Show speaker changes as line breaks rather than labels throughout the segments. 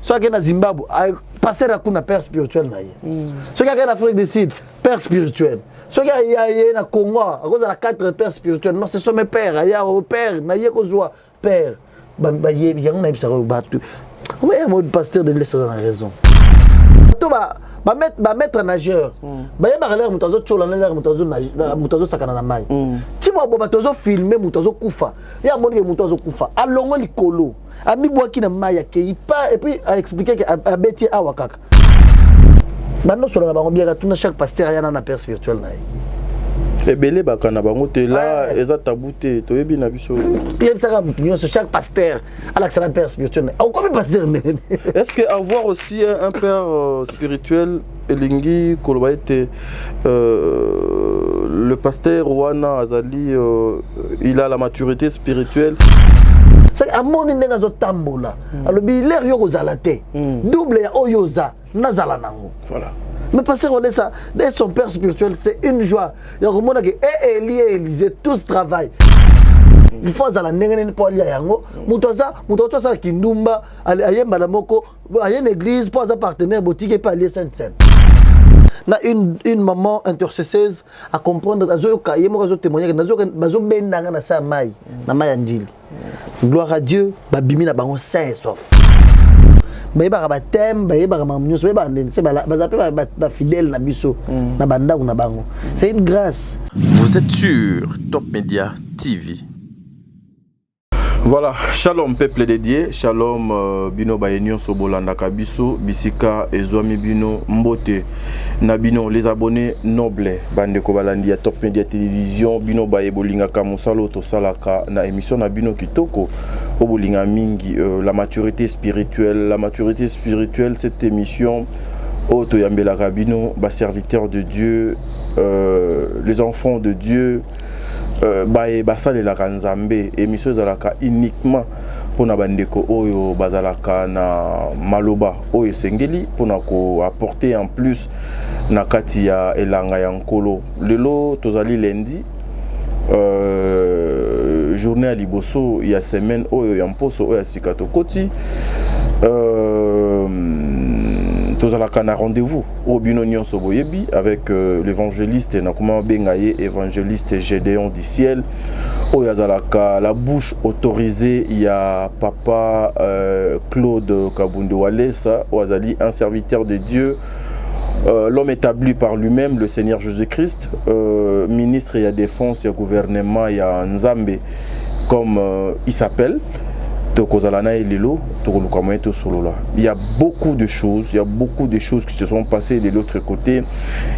soit qu'il y a Zimbabwe, passer à un père spirituel. Soit qu'il y a en Afrique du Sud, père spirituel. Soit qu'il y a en Congo, à cause de la 4 pères spirituels. Non, ce sont mes pères. Il y a un père, il y a un père. Il y a un pasteur de l'Est dans la raison. Maître nageur. Il y a un l'air, il sakana na mai. Si moi bobato filmer mutazo kufa. Il y a mon mutazo kufa. Alongo likolo. Ami boaki na mai ke pas et puis a expliquer que a beti awakaka. Bano sur la bango bien tuna chaque pasteur yana na père spirituel na.
Ebele bakana bango te là eza tabouté to yebi na biso.
Il y a ça chaque pasteur à l'accès père spirituel. Combien pasteur?
Est-ce que avoir aussi un père spirituel Elingi Kolobaite le pasteur Wana Azali il a la maturité spirituelle?
C'est à mon nez dans tambola. Alors l'air yo kozalate. Double ya oyoza nazala nango.
Voilà.
Mais pasteur on est ça, d'être son père spirituel, c'est une joie. Il y a vraiment que Élie et Élisée tous travaillent. Il faut à la nengene pour aller à yango. Mutoza ça kindumba, ayemba la moko, ayem église pour sa partenaire boutique et pas aller Sainte-Seine. Na une maman intercesseuse à comprendre azo kaye mo azo témoigner nazo bazo bendanga na sa mai na mai andili. Gloire à Dieu, babimi na bango sain et sauf. Ba thème, ba mamunyo, ba fidèle na biso na banda ou na bango. C'est une grâce.
Vous êtes sur Top Media TV.
Voilà, shalom peuple dédié, shalom bino bayenyon sobolanda kabiso, bisika ezwami bino mbote na bino les abonnés nobles bande ko balandi ya Top Media Télévision bino baye bolinga ka mosalo to salaka na émission na bino kitoko obolinga mingi la maturité spirituelle, cette émission Oto Yambela Rabino, bas serviteurs de Dieu, les enfants de Dieu. Basale la Kanzambe émission zalaka uniquement pour na bandeko oyo bazalaka na maloba oyo sengeli pour na ko apporter en plus na kati ya elanga ya nkolo lelo tozali lundi journée à liboso ya semaine oyo ya mposo oyo sikato koti tozalaka na rendez-vous au bino nyonso boyebi avec l'évangéliste nakuma bengaye évangéliste Gédéon du ciel oyazalaka la bouche autorisée il y a papa Claude Kabunde Walesa oyazali un serviteur de Dieu l'homme établi par lui-même le Seigneur Jésus-Christ ministre et à défense et gouvernement il y a Nzambe comme il s'appelle. Il y a beaucoup de choses, qui se sont passées de l'autre côté.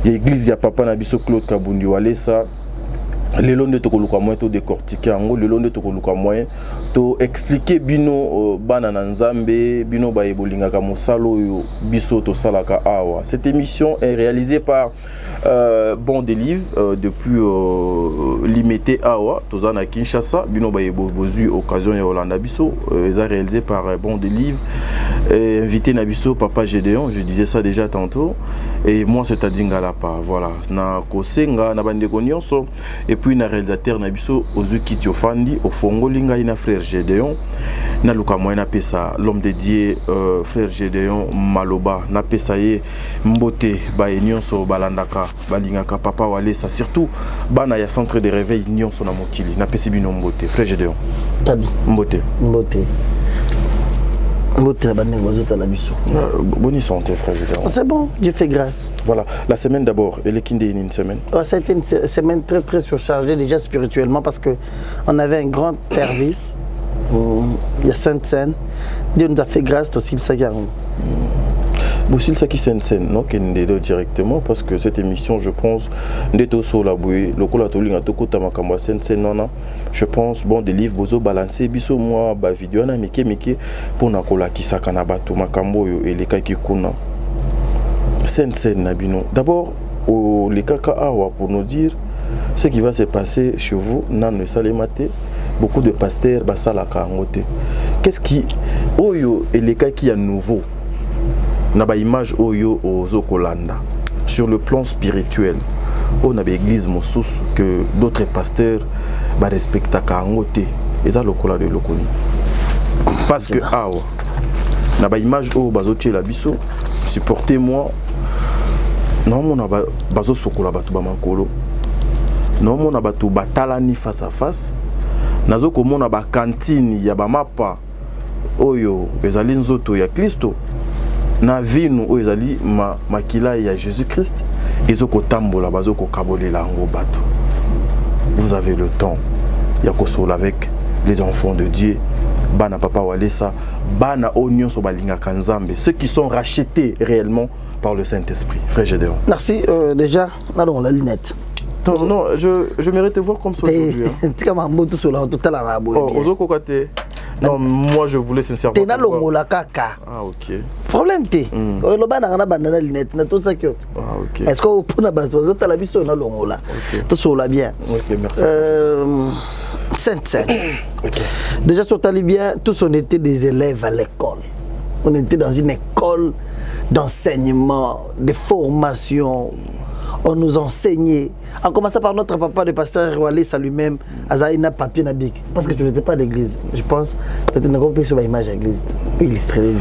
Il y a l'église, il y a Papa Nabiso Claude Kabunde Walesa. Le long de tokoluka moyen to décortiquer ango le long de tokoluka moyen to expliquer bino banana nzambe bino ba ebolinga ka mosalo yo biso to salaka awa. Cette émission est réalisée par Bon des livres depuis limité awa tozana Kinshasa bino ba bozu occasion ya Hollande biso est réalisé par Bon des livres invité Nabiso Papa Gédéon, je disais ça déjà tantôt et moi c'est à Dingala pa voilà na kosenga na bande nyonso et puis na réalisateur Nabiso Ozuki Tiofandi au Fongo linga ina frère Gédéon na luka moyen pesa l'homme dédié frère Gédéon Maloba na pesa ye mbote ba nyonso balandaka balingaka Papa Walesa surtout bana ya centre de réveil nyonso na mokili na pesi bino mbote frère Gédéon
tabi
mbote
bonne
santé frère Gédéon.
C'est bon, Dieu fait grâce.
Voilà, la semaine d'abord, elle est une semaine.
Ça a été une semaine très très surchargée déjà spirituellement parce qu'on avait un grand service. Il y a Sainte-Seine. Dieu nous a fait grâce aussi le Sagaron.
Bossil Saki Sainte-Seine, non, qui est directement parce que cette émission, je pense, d'être la bouée, le colatoli à Toko Tamakamba Sainte-Seine, non, je pense, bon, des livres, bozo balancé, biso moi, ba vidéo, na mike pour na kola qui sakana bato makambo et les kaki kuna. Sainte-Seine, nabino. D'abord, les kaka awa pour nous dire ce qui va se passer chez vous, nan le salemate, beaucoup de pasteurs, basalaka angote. Qu'est-ce qui, oyo et les kaki à nouveau? Naba image oyo ozokolanda sur le plan spirituel on a l'église mosusu que d'autres pasteurs ba respectaka ngote eza lokola de lokoni parce que awa na ba image o bazotie la biso supportez-moi non mona bazo sokola batu ba makolo non mona batu batalani face à face nazo komona ba cantine ya ba mapa oyo ezali nzoto ya Kristo na vino oyo ezali makila ya Jésus-Christ ezoko tambola bazoko kabolela ngo bato. Vous avez le temps ya kosola avec les enfants de Dieu. Bana papa walesa bana oignon so balinga kanzambe, ceux qui sont rachetés réellement par le Saint-Esprit. Frère Gédéon.
Merci déjà. Allons la lunette.
Non, je mérite de voir comme ça aujourd'hui.
Tu comme un mot tout sur la totale à la boue.
Oh, ozoko kate. Non, moi je voulais sincèrement.
T'es na longola kaka.
Ah ok.
Problème t'es. Le bana na banana lunette na tout ça qui est.
Ah ok.
Est-ce qu'on peut na bazo ta la biso na longola. Tout sur la bien.
Ok, merci.
Sainte.
Ok.
Déjà sur Talibien, tous on était des élèves à l'école. On était dans une école d'enseignement, de formation. On nous enseignait. En commençant par notre papa, le pasteur Walesa lui-même, Azaïna papier na bic. Parce que tu n'étais pas d'église. Je pense que tu n'as pas compris sur l'image d'église. Illustrer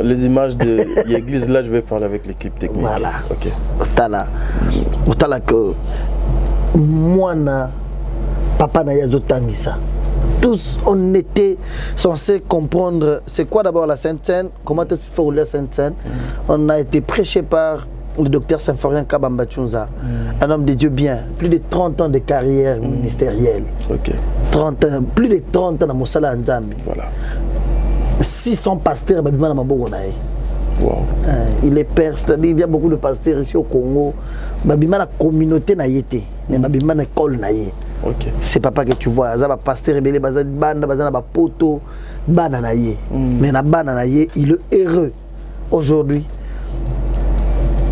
les images de l'église, là, je vais parler avec l'équipe technique.
Voilà.
Ok.
Otala que moi, papa na yazotangisa. Tous, on était censés comprendre c'est quoi d'abord la Sainte Seine, comment est-ce qu'il faut rouler la Sainte Seine. On a été prêché par le docteur Symphorien Kabamba Tchunza, un homme de Dieu bien, plus de 30 ans de carrière ministérielle.
Ok.
30 ans, plus de 30 ans dans Moussala Nzambi.
Voilà.
600 pasteurs, Babima Namabogonaï.
Wow.
Il est père, c'est-à-dire il y a beaucoup de pasteurs ici au Congo. Babima la communauté na yété, mais Babima na école na yé.
Ok.
C'est papa que tu vois, ça va pasteur rebelle, bazan banda, bazan ba poto, bana na yé. Mais na bana na yé, il est heureux aujourd'hui.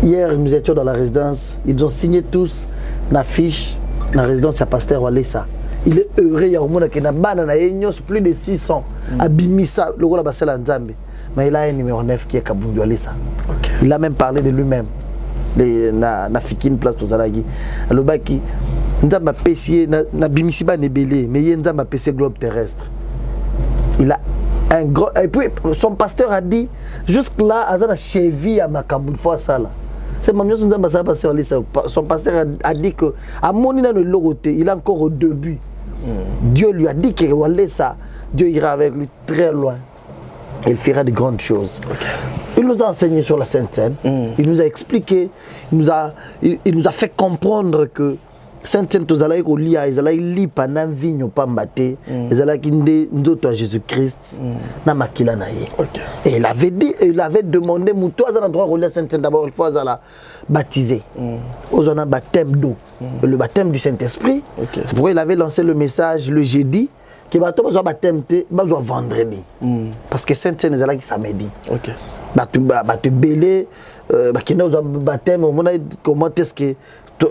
Hier, nous étions dans la résidence, ils ont signé tous la fiche, la résidence à Pasteur Walesa. Il est heureux, il y a au monde qui n'a pas plus de 600 à Bimisa, le rôle de la Nzambe. Mais il a un numéro 9 qui est Kabundi Walesa. Okay. Il a même parlé de lui-même. Na fikine place aux Alagi. Le baki, Nzamba pessier, na Bimisiba nebelé, mais il y a Nzamba pessier globe terrestre. Il a un gros. Et puis, son pasteur a dit, jusque-là, Azana cheville à Makamou, fois ça là. Son pasteur a dit que à Monina le Loroté, il est encore au début. Dieu lui a dit qu'il allait ça. Dieu ira avec lui très loin. Il fera de grandes choses. Okay. Il nous a enseigné sur la Sainte Seine. Il nous a expliqué. Il nous a fait comprendre que Sainte Seine, ils allaient lire pendant vigno pambate. Ils allaient kinde nzoto à Jésus-Christ. Na makila na ye. Et il avait dit, il avait demandé, mouto à un endroit relais Sainte Seine d'abord, il faut la baptiser. Aux on a baptême d'eau, le baptême du Saint-Esprit. C'est pourquoi il avait lancé le message le jeudi que bato besoin baptême te besoin vendredi. Parce que Sainte Seine ils allaient samedi. OK. Bato belé bakina besoin baptême au moment comment est-ce que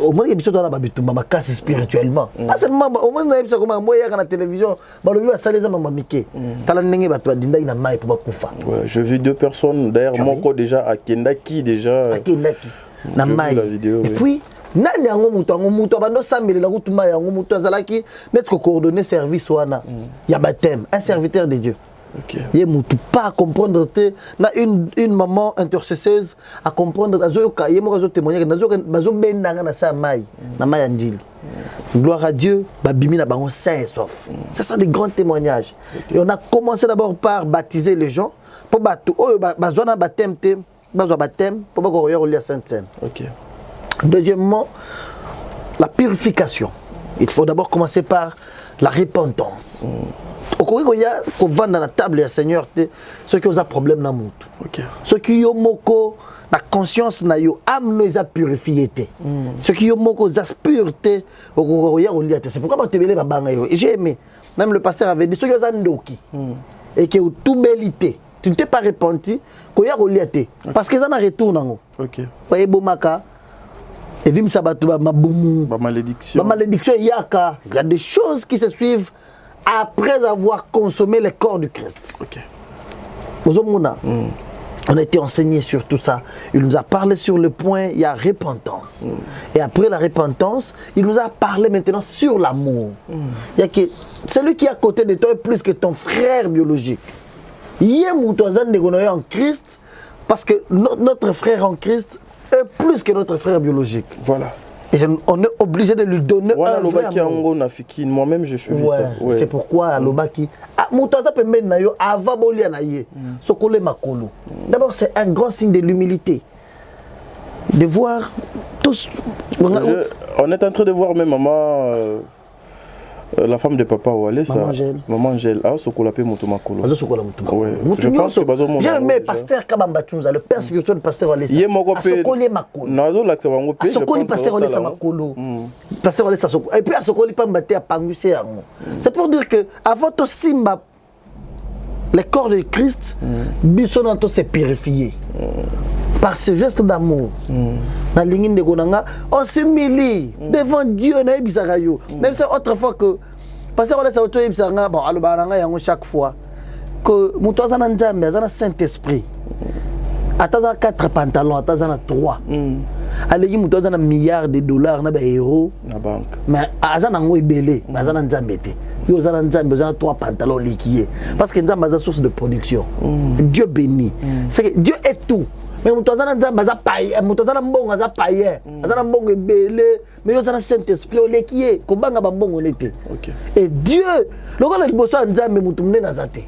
au moins il y a besoin de la casse spirituellement. Pas seulement au moins il y a besoin comme moi hier à la télévision, bah le vieux a salé ça maman Mickey. T'as n'engé bah toi dinda ina mai pour kufa. Ouais,
j'ai vu deux personnes d'ailleurs mon co déjà à Kendaki déjà. À
Kendaki. Na mai. Et puis nani yango muto bando sambele la route mai yango muto azalaki mettre coordonner service wana. Il y a baptême, un serviteur de Dieu. Okay. Il ne pas à comprendre une maman intercesseuse à comprendre gloire à Dieu c'est ça des grands témoignages. Et on a commencé d'abord par baptiser les gens pour baptême pour la Sainte Seine. Deuxièmement, la purification. Il faut d'abord commencer par la repentance. Au y a qu'on vend dans la table du Seigneur, ceux qui ont un problème dans le monde. Ceux qui ont moko la conscience na yo âme nous a purifié. Ceux qui ont moko za pureté c'est pourquoi tu belé babanga yo. Et j'ai aimé. Même le pasteur avait dit ceux qui ont ndoki et qui ont tout bélité. Tu ne t'es pas repenti ko ya reliate parce que ça na retour nango. OK. Voyez bomaka et vim sabatu ba mabumu
ba malédiction.
Ba malédiction yaka. Il y a des choses qui se suivent après avoir consommé le corps du Christ. OK. On a été enseigné sur tout ça. Il nous a parlé sur le point, il y a repentance. Et après la repentance, il nous a parlé maintenant sur l'amour. Il y a que celui qui est à côté de toi est plus que ton frère biologique. Yé Moutouazan de en Christ, parce que notre frère en Christ est plus que notre frère biologique.
Voilà.
Et on est obligé de lui donner
voilà,
un vrai amour.
Moi-même, je suis ça. Ouais.
C'est pourquoi Lobaki. Moutouazan peut mettre nayo avant bolia naye. Sokole makolo. D'abord, c'est un grand signe de l'humilité. De voir tous.
On est en train de voir même maman, la femme de papa Walé, ça. Maman Angèle. Ah, Sokola pe Motomakolo.
Je pense que j'ai aimé pasteur Kabambatunza, le père spirituel de pasteur Walé.
Il est mon copain.
Sokole Makolo.
Non, là, ça va me payer.
Sokoli pasteur Walé Makolo. Pasteur Walé Sokolo. Et puis à Sokoli Pambate à Pangusé. C'est pour dire que avant tout Simba, le corps de Christ, Bissonanto s'est purifié. Par ce geste d'amour, on s'humilie devant Dieu. Même si autrefois que, parce qu'on laisse auto bon, chaque fois que Moutouazan Nzambe, un Saint-Esprit, attends 4 pantalons, attends 3. Allez, Moutouazan un milliard de dollars na héros.
Na banque.
Mais azan ngo ibelé, azan Nzambe te. Yo azan Nzambe, azan 3 pantalons liquidés. Parce que Nzambe a source de production. Dieu bénit. C'est que Dieu est tout. Mais Moutouazan Nzambe aza païen, Moutouazan mbongo aza païen, azan mbongo ibelé, mais yo azan Saint-Esprit o liquidé, ko banga ba mbongo lete. OK. Et Dieu, le gars le bosso Nzambe mutumne nazate.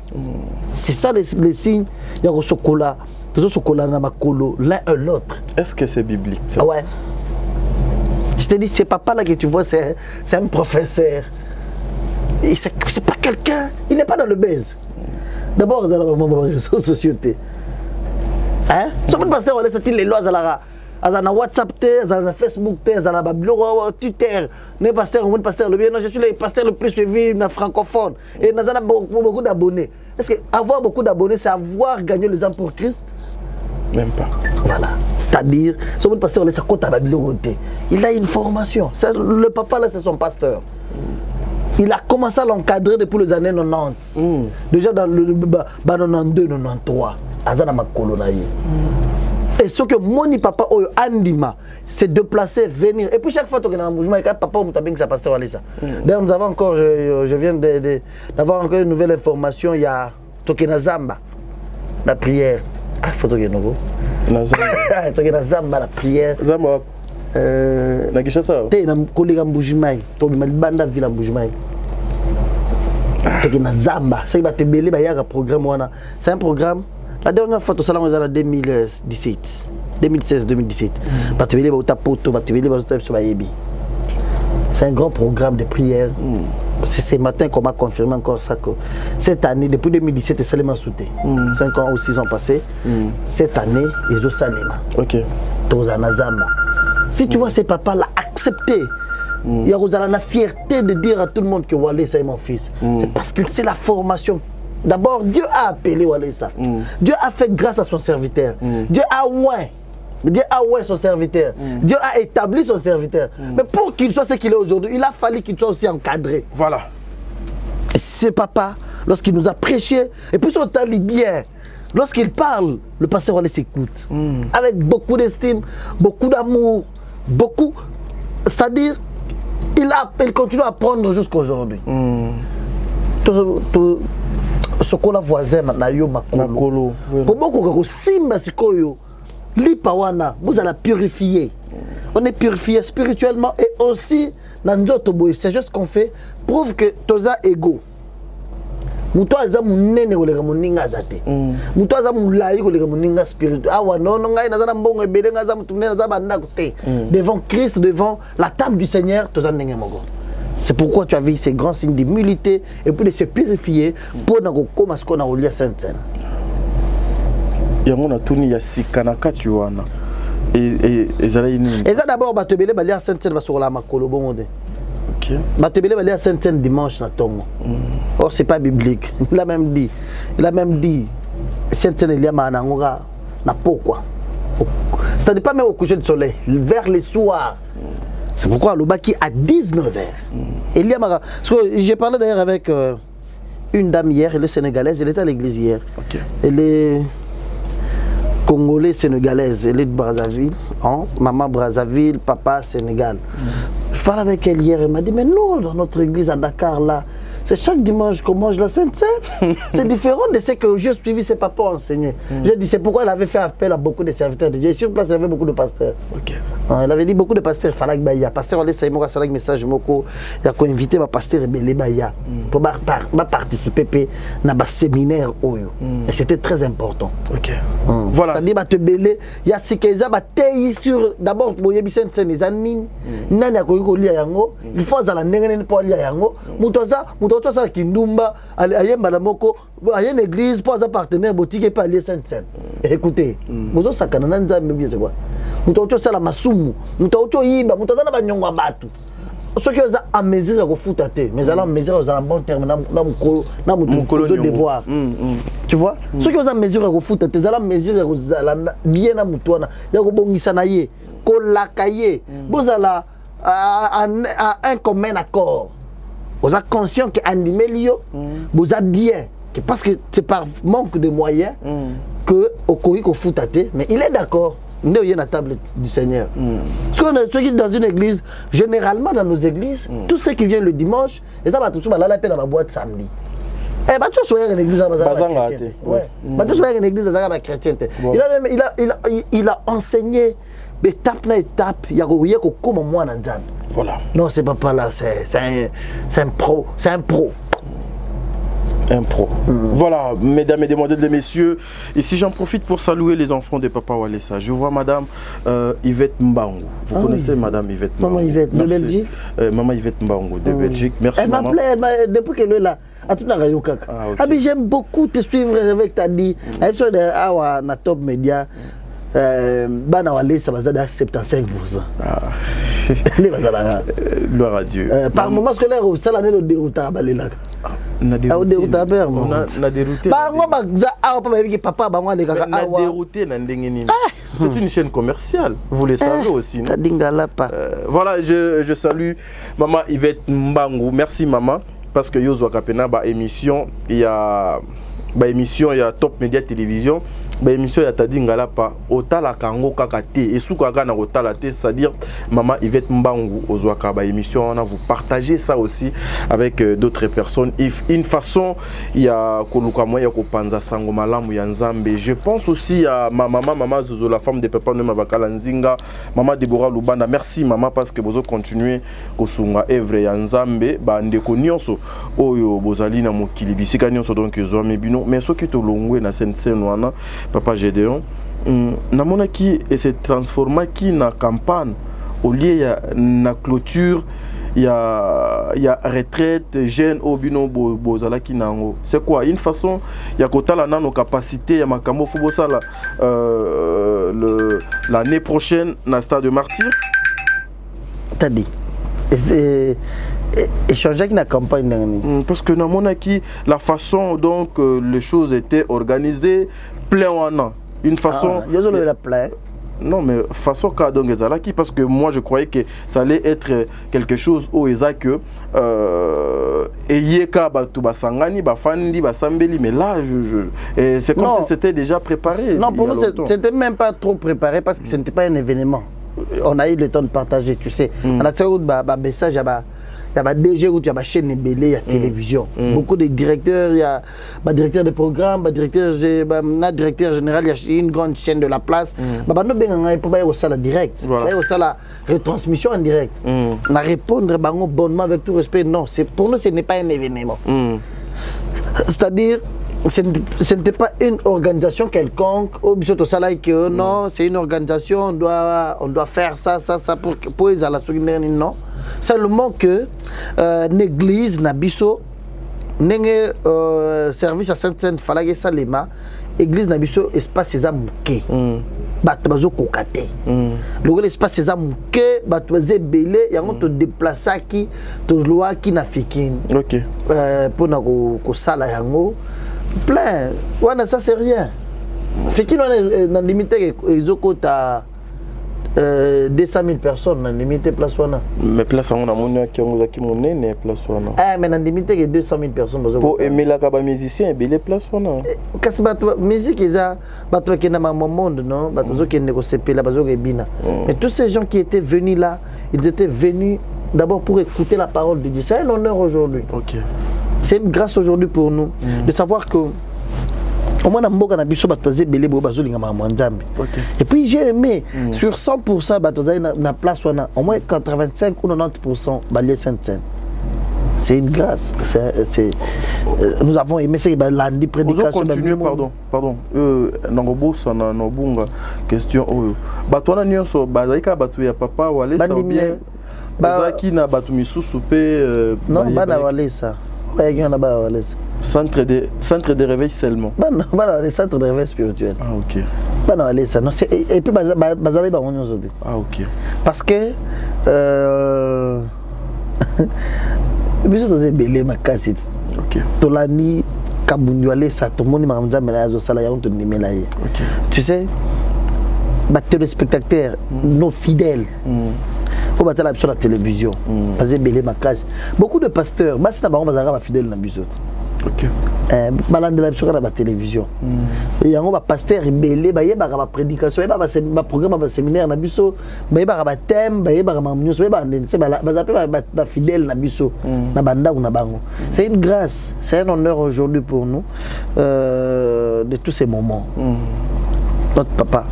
C'est ça les signes ya ko sokola. L'un et l'autre.
Est-ce que c'est biblique ça?
Ouais. Je te dis, c'est papa là que tu vois, c'est un professeur. Et c'est pas quelqu'un, il n'est pas dans le buzz. D'abord, ils ont la réseaux société. Hein? Sauf que pasteur, on laisse les lois à la WhatsApp, à la Facebook, à la Twitter. Ne pasteur, on pasteur le bien. Non, je suis le pasteur le plus suivi francophone. Et nous avons beaucoup d'abonnés. Est-ce que avoir beaucoup d'abonnés, c'est avoir gagné les âmes pour Christ?
Même pas.
Voilà. C'est-à-dire, son pasteur, il a une formation. Le papa, là, c'est son pasteur. Il a commencé à l'encadrer depuis les années 90. Déjà dans le 92, 93. Azana Makolonaï. Et ce que mon papa Andima s'est déplacé, venir. Et puis chaque fois que nous avons un papa, ça passe à ça. D'ailleurs, nous avons encore, je viens d'avoir encore une nouvelle information. Il y a Tokena Zamba, la prière. Ah, il faut que nous Tokena Zamba, la prière.
Zamba. Na Kishasa.
Tu es un collègue en Boujimai. Tu es un ville en Boujimai. Tokena Zamba. C'est un programme. C'est un programme. La dernière fois, tout ça, on est en 2017. 2016-2017. C'est un grand programme de prière. C'est ce matin qu'on m'a confirmé encore ça. Que cette année, depuis 2017, c'est seulement sauté. 5 ans ou 6 ans passés. Cette année, ils ont saléma.
Ok.
Si tu vois ces papas-là accepter, il y a la fierté de dire à tout le monde que Walé, c'est mon fils. C'est parce que c'est la formation. D'abord, Dieu a appelé Walesa. Dieu a fait grâce à son serviteur. Dieu a oué son serviteur. Dieu a établi son serviteur. Mais pour qu'il soit ce qu'il est aujourd'hui, il a fallu qu'il soit aussi encadré.
Voilà.
Ce papa, lorsqu'il nous a prêché, et puis son temps bien, lorsqu'il parle, le pasteur Walé s'écoute. Avec beaucoup d'estime, beaucoup d'amour, beaucoup. C'est-à-dire, il continue à apprendre jusqu'à aujourd'hui. Ce qu'on a voisin Makolo. Pour beaucoup, Simba Sikoyo, Lipawana, vous allez purifier. On est purifié spirituellement et aussi dans notre boy. C'est juste ce qu'on fait. Prouve que tu as égaux. Muto aza munene kolega muninga azate. Muto aza mulai kolega muninga spirituel. Ah ouais, non ngai nazana mbongo ebele ngaza mutumne naza banda kote. Devant Christ, devant la table du Seigneur, tu as ndenge moko. C'est pourquoi tu as vu ces grands signes d'humilité et puis de se purifier pour nous comme ce qu'on a au lieu Sainte-Seine.
Il y a mon tourni ya sikanaka tu wana. Et
ça d'abord batebele balia Sainte-Seine sur la makolo bonde.
OK.
Batebele balia Sainte-Seine dimanche na tongo. Or c'est pas biblique. Il a même dit Sainte-Seine il y a manangoga na pourquoi. Ça n'est pas même au coucher du soleil, vers le soir. C'est pourquoi le Baki à 19h. J'ai parlé d'ailleurs avec une dame hier, elle est sénégalaise, elle était à l'église hier.
Okay.
Elle est congolaise sénégalaise, elle est de Brazzaville. Hein? Maman Brazzaville, papa Sénégal. Je parlais avec elle hier, elle m'a dit, mais nous, dans notre église à Dakar, là, c'est chaque dimanche qu'on mange la Sainte Seine. C'est différent de ce que j'ai suivi ses papas enseigner. J'ai dit, c'est pourquoi il avait fait appel à beaucoup de serviteurs de Dieu. Sur place, il y avait beaucoup de pasteurs. Il avait dit beaucoup de pasteurs, il fallait que Baya. Pasteur, on laisse un message, il y a invité ma pasteur et Baya pour participer à un séminaire. Et c'était très important.
Voilà.
C'est-à-dire, il y a ce qu'ils ont sur d'abord, il y a des amis, il y a il faut que les pour aller à Yango. Mutoza Kindumba, Ayemba la Moko, il y a une église pour un partenaire boutique et pas aller Sainte-Seine. Écoutez, Muzo Sakana Nzambe bien c'est quoi? Mutoza Sala Masumu, Mutoza Yiba, Mutoza Banyonga Batu. Ceux qui ont à mesure de foutre, mais alors mesure aux bon terme, dans mon devoir. Tu vois? Ceux qui ont à mesure de foutre, ils ont mesure bien à Moutouana, il y a bon Misanaye, Kolakaye, vous avez un commun accord. Vous êtes conscient qu'animer l'io, vous êtes bien. Parce que c'est par manque de moyens que Okoï ko fout, mais il est d'accord. Il y a la table du Seigneur. Ceux qui sont dans une église, généralement dans nos églises, tous ceux qui viennent le dimanche, ils ont tous la paix dans la boîte samedi. Eh bien, tu sois une église dans la chrétienne. Tu sois une église dans la chrétienne. Il a enseigné étape par étape. Il y a comme moi dans le voilà. Non, c'est pas là, c'est un pro. C'est un pro.
Un pro. Voilà, mesdames et demoiselles et messieurs, ici j'en profite pour saluer les enfants de Papa Walesa. Je vois madame Yvette Mbango. Vous connaissez madame Yvette Mbango?
Maman Yvette de Belgique.
Maman Yvette Mbango de Belgique. Merci
elle
maman.
Elle m'appelait depuis qu'elle est là. À tout le mais j'aime beaucoup te suivre avec ta dit. Elle est na Top Media. Bana Walesa bazada 75%.
Gloire à Dieu.
Par moment scolaire au salaire de dérouté à Balela.
Na dérouté c'est une chaîne commerciale, vous le savez aussi. Voilà, je salue maman Yvette Mbangu. Merci maman parce que Yozo Kapena ba émission il y a Top Media Télévision. Bah émission ya tadi ngala pa otala kango kakate et sous kaka na otala te, c'est-à-dire maman Yvette Mbangu ozwaka ba émission on a vous partagez ça aussi avec d'autres personnes. Une façon il y a koluka moya ko panza sango malamu ya Nzambe. Je pense aussi à ma maman Zozo la femme de papa no mavakala nzinga, maman Deborah Lubanda. Merci maman parce que bozo continuer kosunga œuvre ya Nzambe ba ndeko nyonso oyo bozali na mokili bisika nyonso donc zo mebino mais soki to longwe na Sainte-Seine wana Papa Gédéon, namona qui s'est transformé qui na campagne au lieu ya na clôture il y a retraite jeune au bino bozala ki nango. C'est quoi une façon il y a kotala na nos capacités ya makambo fubo sala l'année prochaine na stade de Martyr.
T'as dit échanger avec la campagne
parce que namona qui la façon donc les choses étaient organisées plein en an. Une façon.
La plein.
Non, mais façon donc parce que moi je croyais que ça allait être quelque chose au Eza que Eyeka batu basangani bafandi basambeli, mais là c'est comme si c'était déjà préparé.
Non, pour nous c'était même pas trop préparé parce que ce n'était pas un événement. On a eu le temps de partager, tu sais. On a un message il y a DG ou il y a chaîne Bélé, il y a télévision. Beaucoup de directeurs, il y a directeur de programme, directeur général, il y a une grande chaîne de la place. Nous avons la direct, la retransmission en direct. On a répondre bonnement avec tout respect. Non, pour nous ce n'est pas un événement. C'est-à-dire ce n'était pas une organisation quelconque. Non, c'est une organisation, on doit faire ça pour les ala non. Seulement que l'église Nabiso n'est service à Sainte-Seine Falagé Salema, église Nabiso espace ses amouké. Batuazo kokate. Le espace ses amouké, batuazé belé, yango te déplacer qui, te loi qui n'a fait qu'une.
Ok.
Pour na ko sala yango plein. Wana ça c'est rien. Fait qu'il on a limité les okota 200 000 personnes, on a limité place wana. Mais
place on a mon qui on qui monnaie place wana.
Ah mais on a limité que 200 000 personnes.
Pour aimer la kaba musicien belé place wana.
Kasi bato musique eza bato qui na monde non, bato qui ne ko sepela bato ke bina. Mais tous ces gens qui étaient venus là, ils étaient venus d'abord pour écouter la parole de Dieu. C'est un honneur aujourd'hui.
OK.
C'est une grâce aujourd'hui pour nous de savoir que au moins, on a besoin et puis j'ai aimé sur 100% na place au moins 85 ou 90% Balié Sainte-Seine. C'est une grâce. Nous avons aimé ces lundi prédication.
Continuer, pardon. Nangobo sana nobunga question oyo. Batwana nyonso bazalika batu ya papa wale ça bien. Bazaki na batu misusu pe
non bana wale ça. Ouais, na bana wale ça.
Centre de réveil seulement.
Les centres de réveil spirituel.
Ah ok.
Ça. Non, et puis bazali ba onyo zodi.
Ah ok.
Parce que biso toze belé makasi.
Ok.
Tolani kabunduale ça to moni maramza mela zo sala ya on to nimela ye.
Ok.
Tu sais téléspectateurs, nos fidèles. Au battre sur la télévision. Bazé belé makasi. Beaucoup de pasteurs, basi na ba on bazara fidèles na biso.
Ok.
Balande la sur la télévision. Et yango ba pasteur belé ba yeba ba prédication, ba programme ba séminaire na biso, ba yeba ba thème, ba yeba ba munyo, ba ndetse ba zape ba fidèle na biso, na banda ou na bango. C'est une grâce, c'est un honneur aujourd'hui pour nous de tous ces moments. Notre papa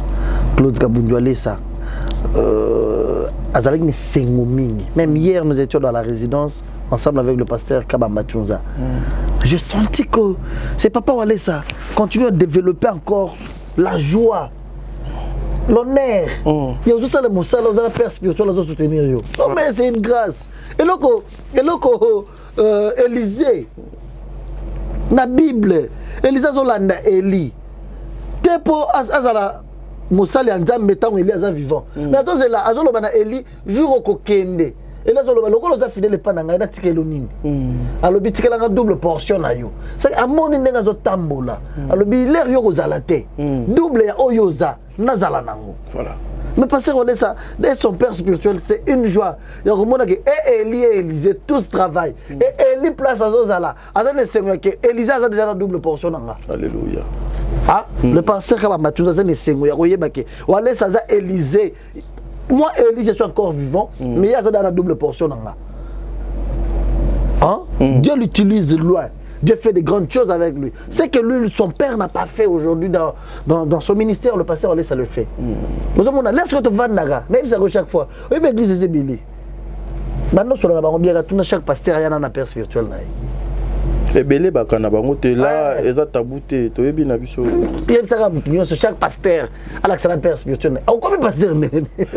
Claude Kabunduale ça Azalek ni Sengomingi. Même hier nous étions dans la résidence ensemble avec le pasteur Kabamba Tchunza. J'ai senti que c'est papa Walesa continue à développer encore la joie, l'honneur. Il y a aussi ça le moussa, là, la père spirituel, là, soutenir. Non mais c'est une grâce. Et loko Élisée, la Bible, Élisée Zolanda Eli, Tepo Azala. Moussali Anzam mettant Eli Azam vivant. Mais attends, c'est là, Azolo Bana Eli, jour au Kokende. Et là, Zolo Bana fidèle pas dans la tikelonine. Alors, bitika la double portion à yo. C'est à mon inenga zo tambola. Alors, l'air yo zalate. Double ya oyoza, nazala nango.
Voilà.
Mais pasteur Walesa, d'être son père spirituel, c'est une joie. Il y a un que Eli et Élisée, tous travaillent. Et Eli place à Zozala. Azan est seigneur que Élisée a déjà la double portion.
Alléluia.
Ah, le pasteur Kabamba Tchunza est seigneur. Walesa a Élisée. Moi, Élie, je suis encore vivant, mais il y a dans la double portion. Hein? Dieu l'utilise loin. Dieu fait de grandes choses avec lui. C'est que lui, son père n'a pas fait aujourd'hui dans son ministère. Le pasteur Walesa le fait. Laisse-moi te vendre, même si chaque fois. Oui, mais l'église est bélie. Maintenant, sur la baron, bien, chaque pasteur a un père spirituel.
Et belé bakana bango te là eza tabouté to yebi na biso.
Chaque pasteur a un père spirituel. Combien pasteur?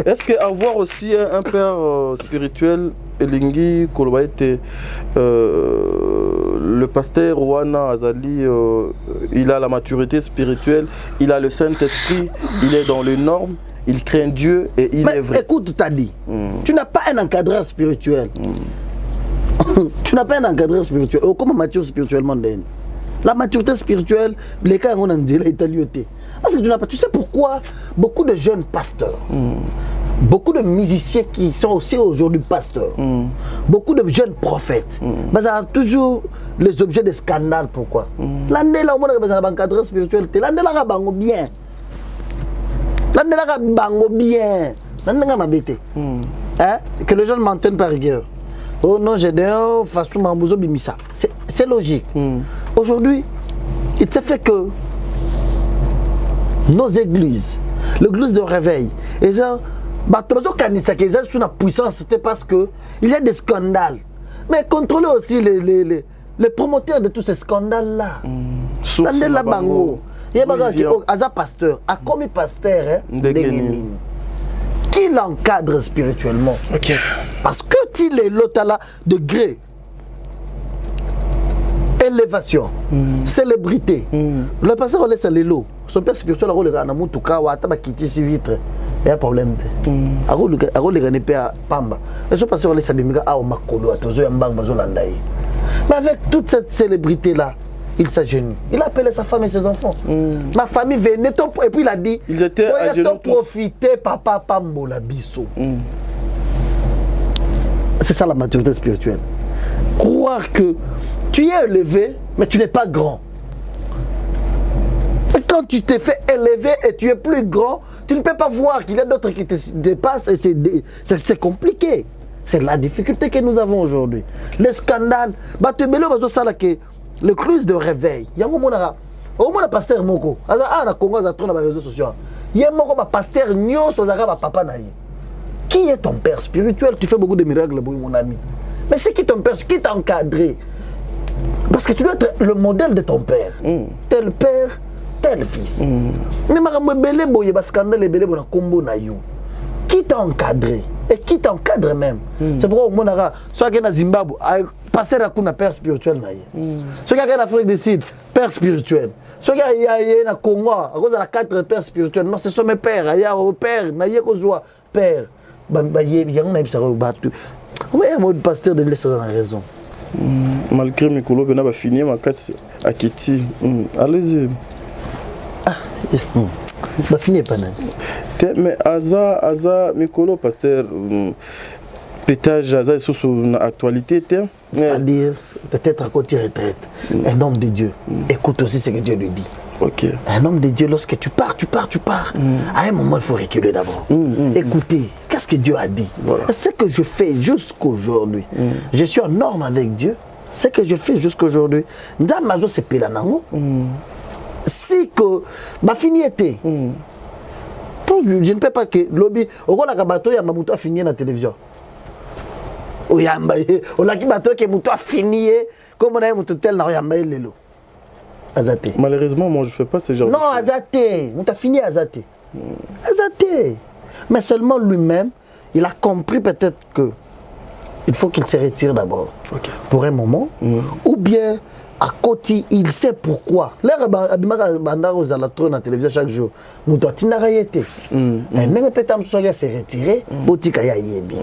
Est-ce que avoir aussi un père spirituel elingi koloba ete le pasteur Wana Azali il a la maturité spirituelle, il a le Saint-Esprit, il est dans les normes, il craint Dieu et il est vrai.
Écoute, t'as dit, tu n'as pas un encadreur spirituel. Tu n'as pas un encadreur spirituel. Comment mature spirituellement? La maturité spirituelle, les cas on en dit, est lieuté. Parce que tu n'as pas. Tu sais pourquoi beaucoup de jeunes pasteurs, beaucoup de musiciens qui sont aussi aujourd'hui pasteurs, beaucoup de jeunes prophètes, mais ça a toujours les objets de scandale. Pourquoi? L'année là, on a besoin d'un encadreur spirituel. L'année là, on bien. L'année là, on bien. L'année là, on bête. Que les jeunes m'entendent par rigueur. Oh non, j'ai dit, façon Mamouzo Bimisa. C'est logique. Aujourd'hui, il s'est fait que nos églises, l'église de réveil, et ça, sous la puissance, c'était parce qu'il y a des scandales. Mais contrôler aussi les promoteurs de tous ces scandales-là. La bango. Il y a un pasteur, à combien pasteur, qui l'encadre spirituellement.
Ok.
Parce que il est l'autre degré, élévation, célébrité. Le pasteur laisse les lots. Son père spirituel a roulé à Namoutuka ou à Tabakiti si vite. Il y a un problème. A roulé à Pamba. Et ce pasteur laisse à Bimiga à Makolo, à Tozo Yambang Bazolandaï. Mais avec toute cette célébrité-là, il s'agenouille. Il a appelé sa femme et ses enfants. Ma famille venait, et puis il a dit,
ils étaient à genoux.
Profiter, papa Pambola Bisso. C'est ça la maturité spirituelle. Croire que tu es élevé, mais tu n'es pas grand. Et quand tu t'es fait élever et tu es plus grand, tu ne peux pas voir qu'il y a d'autres qui te dépassent et c'est compliqué. C'est la difficulté que nous avons aujourd'hui. Les scandales, le cruise de réveil. Il y a un moment où pasteur Moko, na Congo, dans les réseaux sociaux. Il y a un moment où pasteur Nyo, papa naïe. Qui est ton père spirituel? Tu fais beaucoup de miracles, mon ami. Mais c'est qui ton père? Qui t'a encadré? Parce que tu dois être le modèle de ton père. Tel père, tel fils. Mais je scandale combo na you. Qui t'a encadré? Et qui t'encadre même? C'est pourquoi au Monara, soit qu'il y a Zimbabwe, passer à un père spirituel. Soit qu'il y a en Afrique du Sud, père spirituel. Soit qu'il y a en Congo, à cause de la 4 pères spirituels. Non, ce sont mes pères. Il y a un père, il y a un père. Il y a un pasteur de laisser dans la raison.
Malgré mes colos, on va finir ma casse à Kitty. Allez-y.
Va finir pas nan.
Mais Aza Mikolo pasteur pétage Aza est sur l'actualité.
C'est-à-dire peut-être à côté retraite. Un homme de Dieu écoute aussi ce que Dieu lui dit.
Okay.
Un homme de Dieu, lorsque tu pars. À un moment, il faut reculer d'abord. Écoutez, qu'est-ce que Dieu a dit? Voilà. Ce que je fais jusqu'aujourd'hui, je suis en norme avec Dieu. Ce que je fais jusqu'aujourd'hui, Ndamazo c'est Pelanango. Si que ma fini était, je ne peux pas que lobby, au rôle la bateau, il y a Mamouto a fini la télévision. Au Yambaye, au laki bateau qui est Mouto a fini, comme on a un tel dans Yambaye Lelo. Azate.
Malheureusement, moi je ne fais pas ce genre de choses.
Non, Azate, on t'a fini Azate. Azate. Mais seulement lui-même, il a compris peut-être que il faut qu'il se retire d'abord. Okay. Pour un moment. Ou bien, à côté, il sait pourquoi. L'air Bandar aux alatros dans la télévision chaque jour. Nous doit t'inarrêter. Un pétam soya s'est retiré. Botikaya y est bien.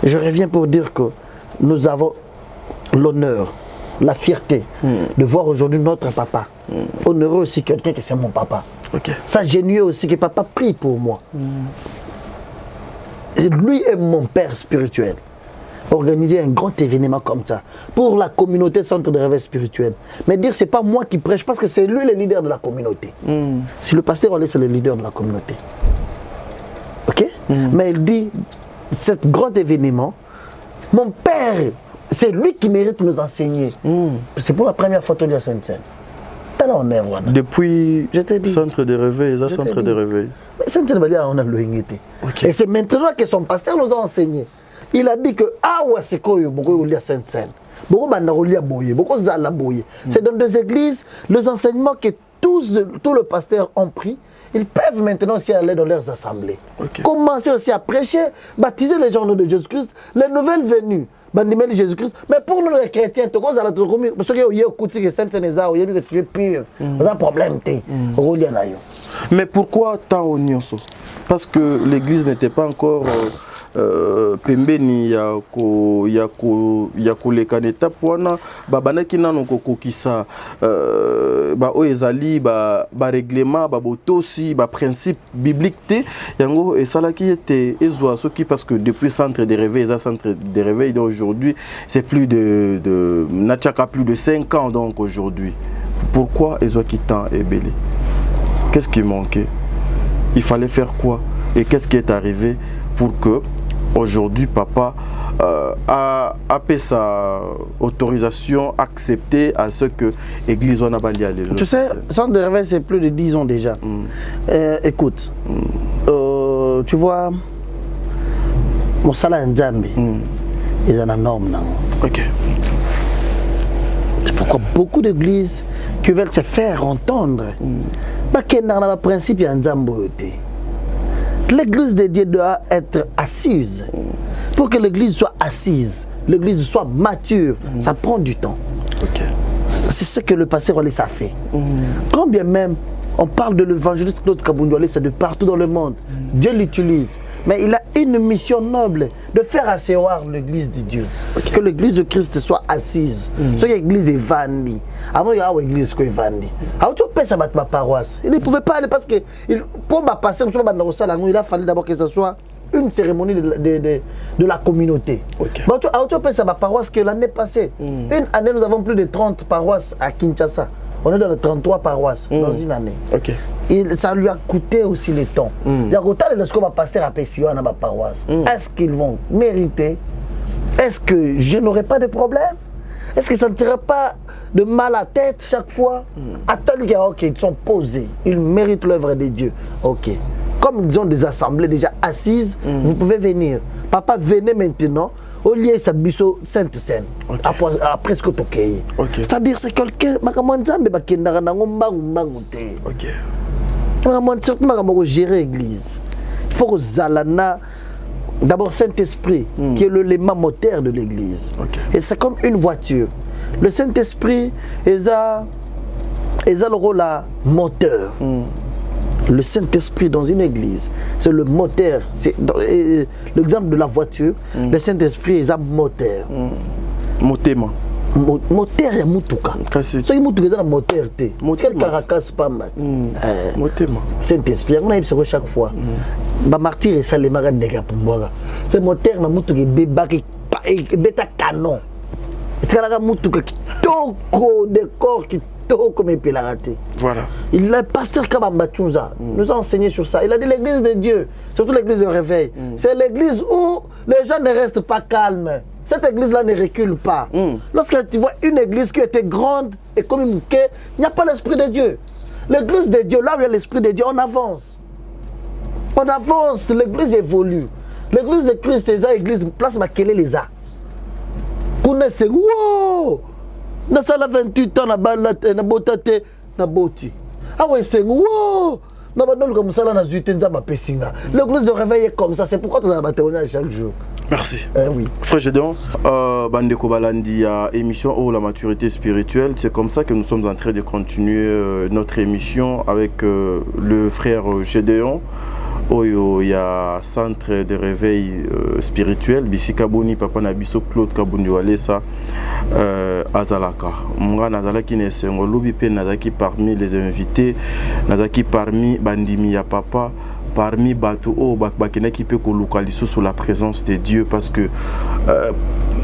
Je reviens pour dire que nous avons l'honneur, la fierté de voir aujourd'hui notre papa. Honoreux aussi quelqu'un que c'est mon papa.
Okay.
Ça génieux aussi que papa prie pour moi. Lui est mon père spirituel. Organiser un grand événement comme ça pour la communauté centre de réveil spirituel. Mais dire c'est pas moi qui prêche parce que c'est lui le leader de la communauté. Si le pasteur Olé c'est le leader de la communauté. Ok? Mais il dit cet grand événement, mon père, c'est lui qui mérite de nous enseigner. C'est pour la première fois de la Sainte-Seine.
Depuis centre de réveil, centre de réveil.
Mais Sainte-Seine, on a le Et c'est maintenant que son pasteur nous a enseigné. Il a dit que c'est quoi beaucoup de Sainte-Seine. Beaucoup de boye, beaucoup de boye. C'est dans des églises, les enseignements que tous les pasteurs ont pris, ils peuvent maintenant aussi aller dans leurs assemblées. Commencer aussi à prêcher, baptiser les gens de Jésus-Christ, les nouvelles venues, baptiser Jésus-Christ. Mais pour nous les chrétiens, parce que tu es pur, c'est un problème.
Mais pourquoi tant au Nyonso? Parce que l'église n'était pas encore pembeni ya koleka na étape wana babanaki nano kokokisa ba ezali ba règlement ba botosi ba principe biblique te yango esalaki ete ezwa soki parce que depuis centre de réveil centre de réveil d'aujourd'hui c'est plus de nachaka plus de 5 ans donc aujourd'hui pourquoi ezwa kitan ebele qu'est-ce qui manquait? Il fallait faire quoi? Et qu'est-ce qui est arrivé pour que aujourd'hui papa a fait sa autorisation acceptée à ce que l'église soit n'abali à l'église?
Tu sais, centre de réveil c'est plus de 10 ans déjà. Écoute, tu vois, mon salaire Nzambi, ils ont un norme.
Ok.
C'est pourquoi beaucoup d'églises qui veulent se faire entendre, qu'il y a un principe Nzambi. L'église de Dieu doit être assise. Pour que l'église soit assise, l'église soit mature, ça prend du temps. C'est ce que le pasteur Olé a fait. Quand bien même on parle de l'évangéliste Claude Kabundoualé, c'est de partout dans le monde. Dieu l'utilise. Mais il a une mission noble de faire asseoir l'église de Dieu. Que l'église de Christ soit assise. Ce que l'église est vendue. Avant, il y a une église qui est vendue. Alors, tu peux ma paroisse. Il ne pouvait pas aller parce que pour ma passer, il a fallu d'abord que ce soit une cérémonie de la communauté. Alors, tu peux ma paroisse que l'année passée. Une année, nous avons plus de 30 paroisses à Kinshasa. On est dans les 33 paroisses dans une année. Ça lui a coûté aussi le temps. Il y a autant de ce qu'on va passer à Pessia dans ma paroisse. Est-ce qu'ils vont mériter est-ce que je n'aurai pas de problème? Est-ce que ça ne serait pas de mal à tête chaque fois? Attendez, ok, ils sont posés, ils méritent l'œuvre de Dieu. Ok. Comme ils ont des assemblées déjà assises, vous pouvez venir. Papa, venez maintenant. Au lieu de Sabiso Sainte-Seine, après ce que tu as. C'est-à-dire, c'est quelqu'un qui a gérer l'église. Il faut que Zalana, d'abord Saint-Esprit, qui est l'élément moteur de l'église. Et c'est comme une voiture. Le Saint-Esprit, il a le rôle à moteur. Le Saint-Esprit dans une église, c'est le moteur. C'est l'exemple de la voiture. Le Saint-Esprit est un moteur.
Motema.
Moteur ya mutuka.
Kasi.
So mutuka na moteur te. Quel caracas pas mat.
Motema.
Saint-Esprit, on a eu chaque fois. Ba martyr ça les maga nega pour moi. C'est moteur na mutuka beba qui beta canon. C'est la mutuka qui toko décor qui comme il raté.
Voilà.
Il est pasteur Kabambatouza nous a enseigné sur ça. Il a dit l'église de Dieu, surtout l'église de réveil. C'est l'église où les gens ne restent pas calmes. Cette église-là ne recule pas. Lorsque tu vois une église qui était grande et communiquée, il n'y a pas l'esprit de Dieu. L'église de Dieu, là où il y a l'esprit de Dieu, on avance. On avance, l'église évolue. L'église de Christ, c'est l'église, place ma kele les a. Connaissez, wow! Na sala 28 ans na balate na botate na boti. Ah ouais c'est wow. Na bandolo comme ça là na zuite nzamba pesinga. L'église de réveil est comme ça, c'est pourquoi tu as la témoignage chaque jour.
Merci.
Oui.
Frère Gédéon, Bandeko Balandi à émission Oh la maturité spirituelle, c'est comme ça que nous sommes en train de continuer notre émission avec le frère Gédéon. Oyo, il y a centre de réveil spirituel Bisika Boni Papa Nabiso Claude Kabundi Walesa Azalaka. Munga Nazalaki ne sengo lobi pe Nazaki parmi les invités, Nazaki parmi Bandimi ya Papa, parmi Bato O Bakbakene qui peut kolokaliso sur la présence de Dieu parce que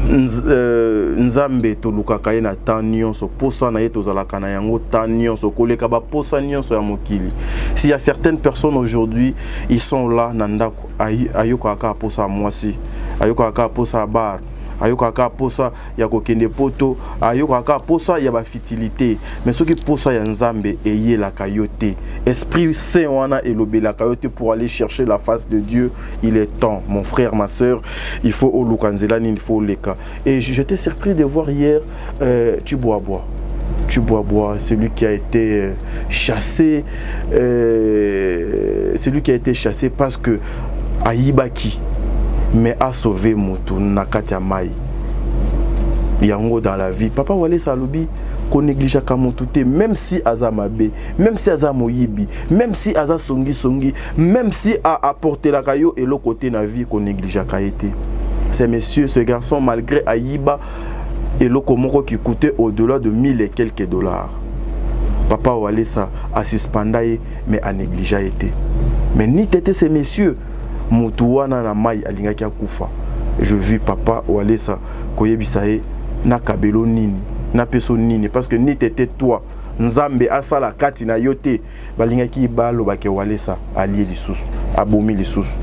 Nzambe to lukaka ye na tanyon so posa na ye to zalaka na yango tanyon so koleka ba posa nyonso ya mokili. S'il y a certaines personnes aujourd'hui, ils sont là nandako ayoka ka posa mwasi, ayoka ka posa bar, ayoka ka posa ya kokende poto, ayoka ka posa ya ba fitilité, mais ce qui posa ya Nzambe eye la kayote. Esprit Saint wana elobé la kayote pour aller chercher la face de Dieu. Il est temps, mon frère, ma sœur, il faut au lukanzelani, il faut leka. Et j'étais surpris de voir hier tu bois, celui qui a été chassé, celui qui a été chassé parce que Aïbaki mais a sauvé Moutou Nakatia Mai. Yango dans la vie. Papa Wale Salobi, qu'on néglige à Moutoute, même si Aza Mabé, même si Aza Moyibi, même si Aza Songi, même si a apporté la caillou et l'autre côté de la vie qu'on néglige à Kaïté. Ces messieurs, ce garçon, malgré Aïba et l'Okomoko qui coûtait au-delà de 1000 et quelques dollars. Papa Wale sa a suspendu, mais a négligé été. Mais ni t'étais ces messieurs. Moutouana na mai alingaki akufa. Je vis papa Walesa koyebisae na kabelo nini na peso nini parce que ni tete toi Nzambe asala kati na yote balingaki balo bake Walesa allié lisusu abomi lisusu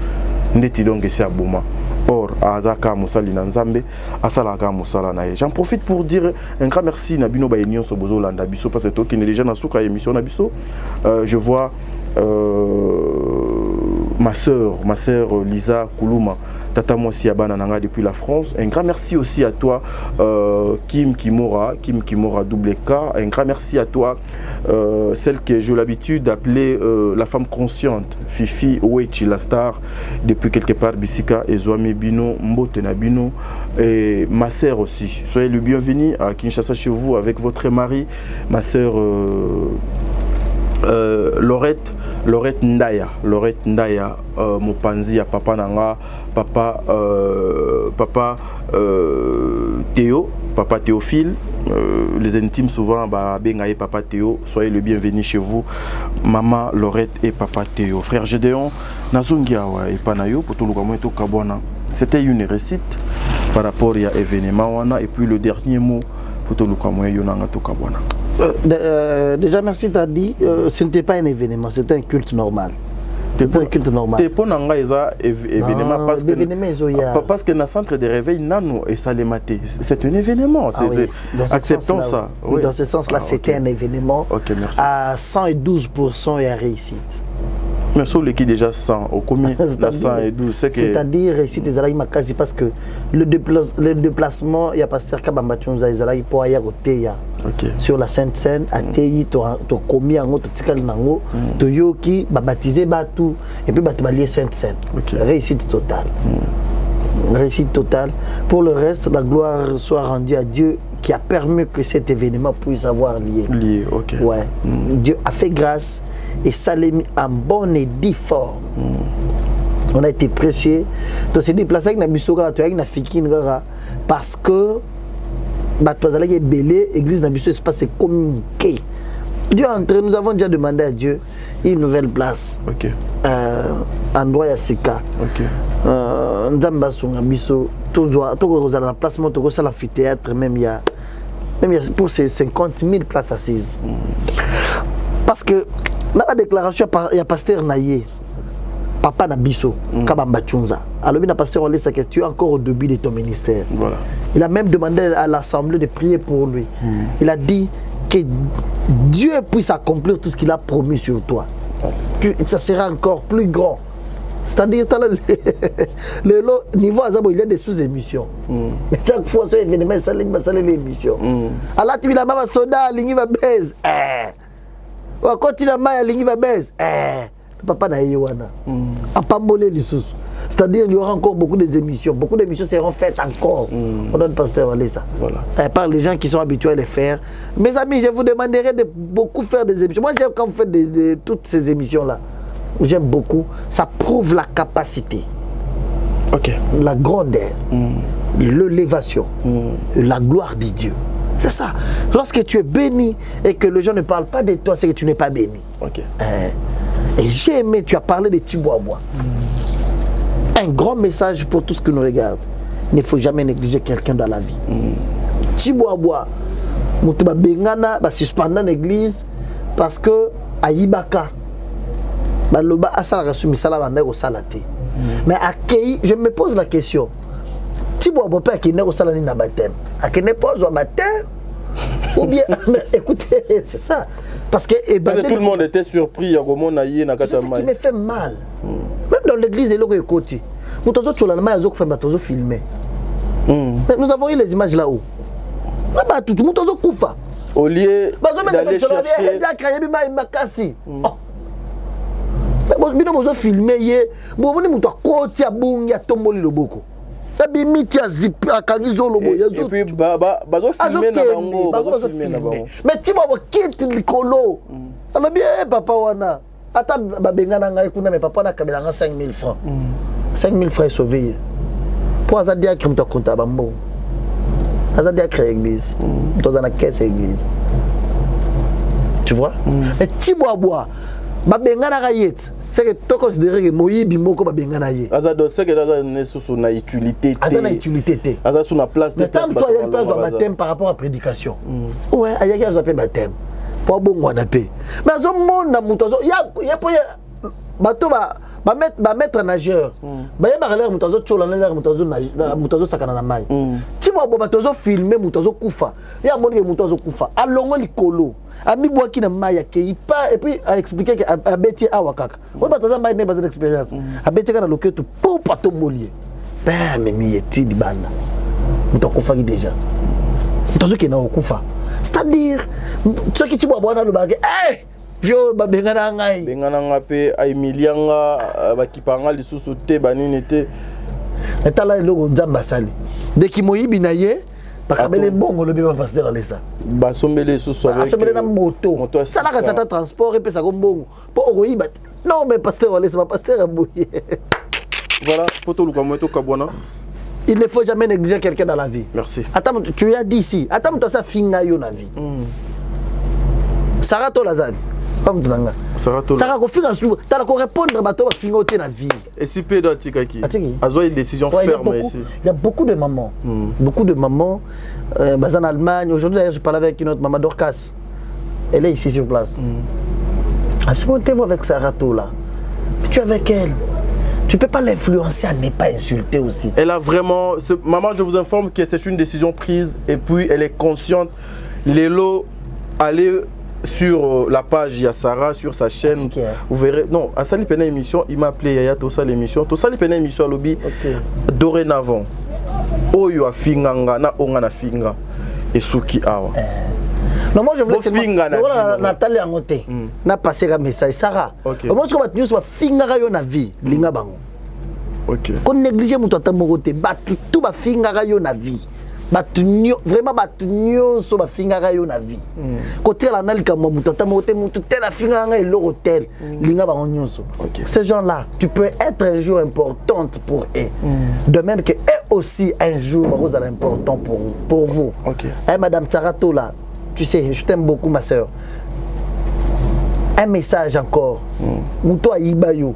ndeti donc c'est aboma. Or azaka musali na Nzambe asala ka musala na ye. J'en profite pour dire un grand merci na bino ba union so bozo landa biso parce que toi qui est déjà na souka émission na biso. Je vois ma sœur Lisa Koulouma, Tata Moussi Abana Nanga depuis la France. Un grand merci aussi à toi, Kim Kimora double K. Un grand merci à toi, celle que j'ai l'habitude d'appeler la femme consciente, Fifi Ouechi, la star, depuis quelque part, Bissika, Ezouami Bino, Mbotena Bino, et ma sœur aussi. Soyez le bienvenu à Kinshasa chez vous avec votre mari, ma sœur Lorette Ndaya, Mopanzi à papa Nanga, papa Théo, papa Théophile, les intimes souvent bengaye papa Théo, soyez le bienvenu chez vous, maman Lorette et papa Théo. Frère Gédéon, Nazungiawa et Panayo pour tout le monde Kabwana. C'était une récite par rapport à l'événement et puis le dernier mot pour tout le monde Yonanga Kabwana.
Déjà merci, tu as dit, ce n'était pas un événement, c'était un culte normal. C'est un culte normal.
C'est pour nanga événement parce que dans le centre de réveil nano et ça les maté. C'est un événement. Acceptons ça.
Oui, dans ce sens-là, c'était un événement.
OK, merci.
À 112% et à réussite.
Mais sur le qui déjà 100 au combien la 112
c'est-à-dire réussite ezalaki makasi parce que le déplacement ya pasteur Kabamba Tshunza ezalaki pour aya koteya sur la Sainte Seine ateyi to komi yango to tikali nango to yoki ba baptiser batu et puis batu balier Sainte Seine. Réussite totale. Réussite totale. Pour le reste, la gloire soit rendue à Dieu qui a permis que cet événement puisse avoir lieu.
OK.
Ouais. Dieu a fait grâce et ça l'a mis en bonne et due forme. On a été prêché. Donc c'est déplacé avec Nabisoga, tu as une fikine parce que Batpazala est belé, église Nabiso espace est communiqué. Dieu entre nous avons déjà demandé à Dieu une nouvelle place.
OK.
Endroit Yasika.
OK.
Nzamba Sunga Biso, tout dans la placement, tout ça l'amphithéâtre, même il y a pour ces 50 000 places assises. Parce que dans la déclaration, il y a pasteur Naye, papa Nabiso, Kabamba Tshunza. Alors, le pasteur Olé, c'est que tu es encore au début de ton ministère.
Voilà.
Il a même demandé à l'assemblée de prier pour lui. Il a dit que Dieu puisse accomplir tout ce qu'il a promis sur toi. Ça sera encore plus grand. C'est-à-dire, le niveau Azabo, il y a des sous-émissions. Chaque fois, ce événement, ça a l'émission. Alors, tu as maman soda, l'ingé va baise. Quand tu as maman, l'ingé va baise. Papa n'a wana. A pas molé les sous. C'est-à-dire, il y aura encore beaucoup d'émissions. Beaucoup d'émissions seront faites encore. On donne pasteur Valé ça. Voilà. Par les gens qui sont habitués à les faire. Mes amis, je vous demanderai de beaucoup faire des émissions. Moi, j'aime quand vous faites toutes ces émissions-là. J'aime beaucoup. Ça prouve la capacité, la grandeur, l'élévation, la gloire de Dieu. C'est ça. Lorsque tu es béni et que les gens ne parlent pas de toi, c'est que tu n'es pas béni. Et j'ai aimé, tu as parlé de Tiboaboua. Un grand message pour tout ce que nous regardons. Il ne faut jamais négliger quelqu'un dans la vie. Tiboaboua, Moutouba Bengana, suspendant l'église parce que Aïbaka. Mais je me pose la question. Tiboaboua pas qui n'est au salon na baptême. À qui n'est pas au baptême. Ou bien, écoutez, c'est ça. Parce que
tout le monde était surpris.
C'est ce qui me fait mal. Même dans l'église, il y a côté. Nous avons filmé. Nous avons eu les images là-haut. Nous avons koufa.
Au lieu d'aller chercher.
Bino bozo filmer ye boboni muto akoti abungi atomboli loboko abimiti azipi akangizo lobo yazo
et puis bazo filmer na bango
mais ti babo kiti likolo alors bien papa wana ata babengana ngai kuna mais papa na kabela nga 5000 francs 5000 francs sauvé pour azadi akri muto konta bambo azadi akri église muto za na caisse église tu vois mais ti bois babengana kayet c'est que tu considères que moyibi moko babengana ye
azado c'est que ça ne sous na utilité
azana utilité té
azana sur la place de
temps soit il y a place au baptême par rapport à prédication ouais ayaki azope baptême pour bongwana pe mais azo mona mutozo ya po bato ba mettre nageur ba ya ba l'air mutozo tchola na l'air mutozo sakana na mai ti bo batozo filmer mutozo kufa ya moni ke mutozo kufa alongo likolo ami boaki na mai ya ke pas et puis a expliquer que abeti awakaka on batoza mai ne base d'expérience abeti kana loketo pour pato molier ben mais mieti di bana mutokufa ki déjà mutozo ke na okufa c'est-à-dire ce qui ti bo bwana lo bagé Vio babengana ngai
bengana pe aimilianga bakipanga lisusu te banini te
etala eloko nzamba sali de kimoyibi na ye bakabele mbongo lobi ba pasteur alesa
basombele lisusu avec
asombele na moto sala ka sata transport et pesa ko mbongo po okoyiba non mais pasteur alesa ba pasteur abouye
voilà poto luka moto kabwana.
Il ne faut jamais négliger quelqu'un dans la vie.
Merci.
Attends, tu as dit ici attends ça finga yo na vie Sarah Tolazan comme Tlanga. Sarah ko finga sou, t'as ko répondre bato ba finga oté na vie.
Et si peu d'atikaki. Azo une décision ferme ici.
Il y a beaucoup de mamans. Beaucoup de mamans en Allemagne. Aujourd'hui d'ailleurs je parlais avec une autre maman Dorcas. Elle est ici sur place. Absolument te voir avec Sarah Tola. Tu es avec elle. Tu ne peux pas l'influencer à ne pas insulter aussi.
Elle a vraiment... Maman, je vous informe que c'est une décision prise et puis elle est consciente. Lélo, allez sur la page, il y a Sarah sur sa chaîne. Vous verrez. Non, à Sali Pena émission, il m'a appelé Yaya Tosa l'émission. Tosa Pena émission à lobby. Dorénavant. Oyo a finganga na onga na finga. Et Suki awa.
Non, moi je voulais seulement Nathalie Angote. Na passé un message Sarah. Moi je vois que nous finga yo na vie, linga bango.
OK.
Qu'on néglige mon tata mogote, batu tout ba finga yo na vie. Batu vraiment batu nyonso ba finga yo na vie. Côté la nalika mo tata mogote mutu tela finga nga le hôtel, linga bango nyonso. Ces gens-là, tu peux être un jour importante pour eux. De même que eux aussi un jour vous allez important pour vous. Eh madame Tarato là. Tu sais, je t'aime beaucoup, ma soeur. Un message encore. Mouto a Ibayo.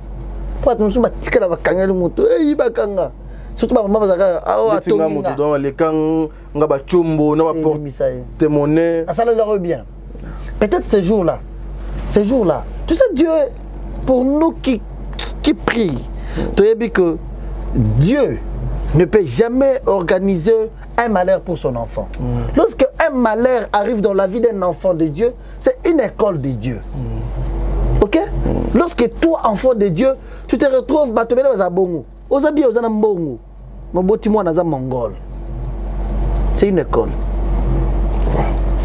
Pourquoi tu me dis que tu vas gagner le mouto? Ibakanga. Surtout ma maman va dire ah tu vas mouto
dans les camps, on va chumbo, on va porter tes monnaies.
Ça leur bien. Peut-être ce jour-là. Tu sais Dieu, pour nous qui prient, tu as dit que Dieu ne peut jamais organiser un malheur pour son enfant. Lorsque un malheur arrive dans la vie d'un enfant de Dieu, c'est une école de Dieu. Ok? Lorsque toi, enfant de Dieu, tu te retrouves, c'est une école.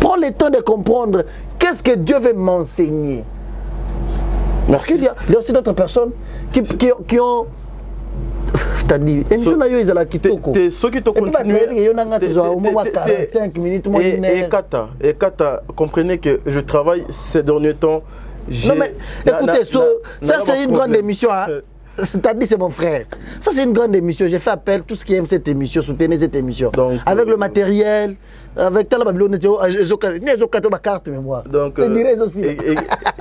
Prends le temps de comprendre qu'est-ce que Dieu veut m'enseigner. Parce qu'il y a aussi d'autres personnes qui ont... T'as dit,
ceux qui te continuent, et Kata, comprenez que je travaille ces derniers temps.
Non mais écoutez, ça c'est une grande émission. T'as dit c'est mon frère. Ça c'est une grande émission. J'ai fait appel tout ce qui aime cette émission, soutenez cette émission. Donc, avec le matériel, avec ta Babylone, carte mémoire.
Donc